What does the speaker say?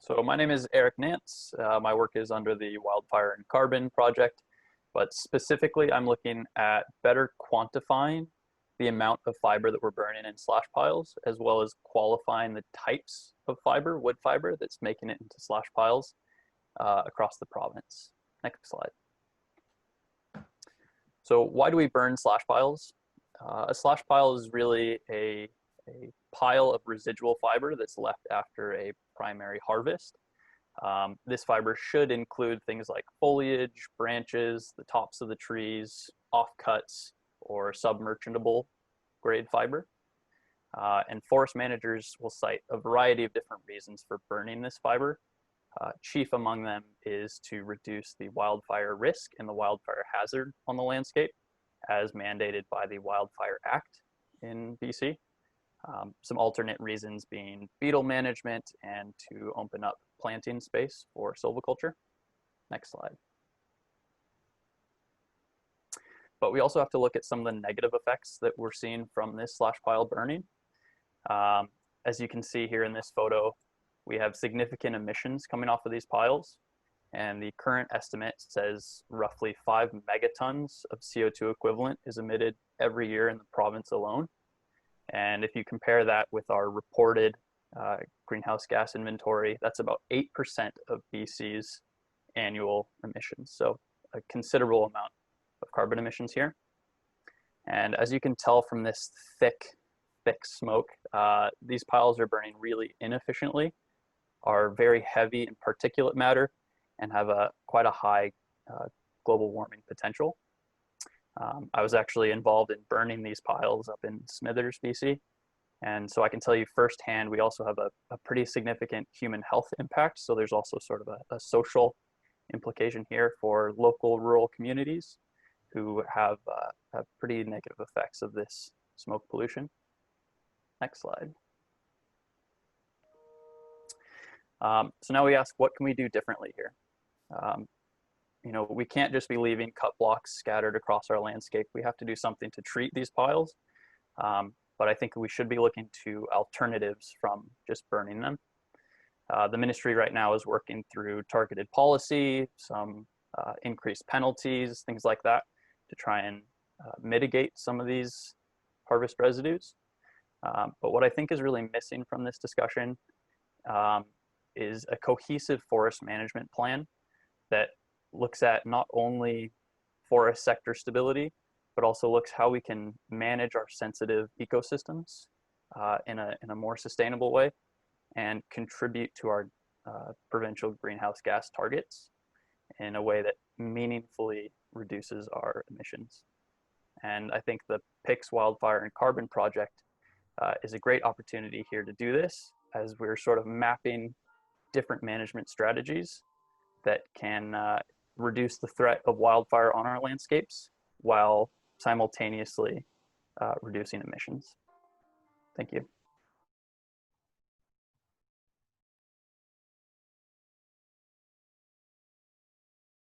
So my name is Eric Nance. My work is under the Wildfire and Carbon project, but specifically I'm looking at better quantifying the amount of fiber that we're burning in slash piles, as well as qualifying the types of fiber, wood fiber, that's making it into slash piles across the province. Next slide. So why do we burn slash piles? A slash pile is really a pile of residual fiber that's left after a primary harvest. This fiber should include things like foliage, branches, the tops of the trees, offcuts, or submerchantable grade fiber. And forest managers will cite a variety of different reasons for burning this fiber. Chief among them is to reduce the wildfire risk and the wildfire hazard on the landscape, as mandated by the Wildfire Act in BC. Some alternate reasons being beetle management and to open up planting space for silviculture. Next slide. But we also have to look at some of the negative effects that we're seeing from this slash pile burning. As you can see here in this photo, we have significant emissions coming off of these piles, and the current estimate says roughly 5 megatons of CO2 equivalent is emitted every year in the province alone. And if you compare that with our reported greenhouse gas inventory, that's about 8% of BC's annual emissions. So a considerable amount of carbon emissions here. And as you can tell from this thick smoke, these piles are burning really inefficiently, are very heavy in particulate matter, and have quite a high global warming potential. I was actually involved in burning these piles up in Smithers, BC. And so I can tell you firsthand, we also have a pretty significant human health impact. So there's also sort of a social implication here for local rural communities who have pretty negative effects of this smoke pollution. Next slide. So now we ask, what can we do differently here? We can't just be leaving cut blocks scattered across our landscape. We have to do something to treat these piles. But I think we should be looking to alternatives from just burning them. The ministry right now is working through targeted policy, some increased penalties, things like that, to try and mitigate some of these harvest residues. But what I think is really missing from this discussion is a cohesive forest management plan that looks at not only forest sector stability, but also looks how we can manage our sensitive ecosystems in a more sustainable way and contribute to our provincial greenhouse gas targets in a way that meaningfully reduces our emissions. And I think the PICS Wildfire and Carbon project is a great opportunity here to do this, as we're sort of mapping different management strategies that can reduce the threat of wildfire on our landscapes while simultaneously reducing emissions. Thank you.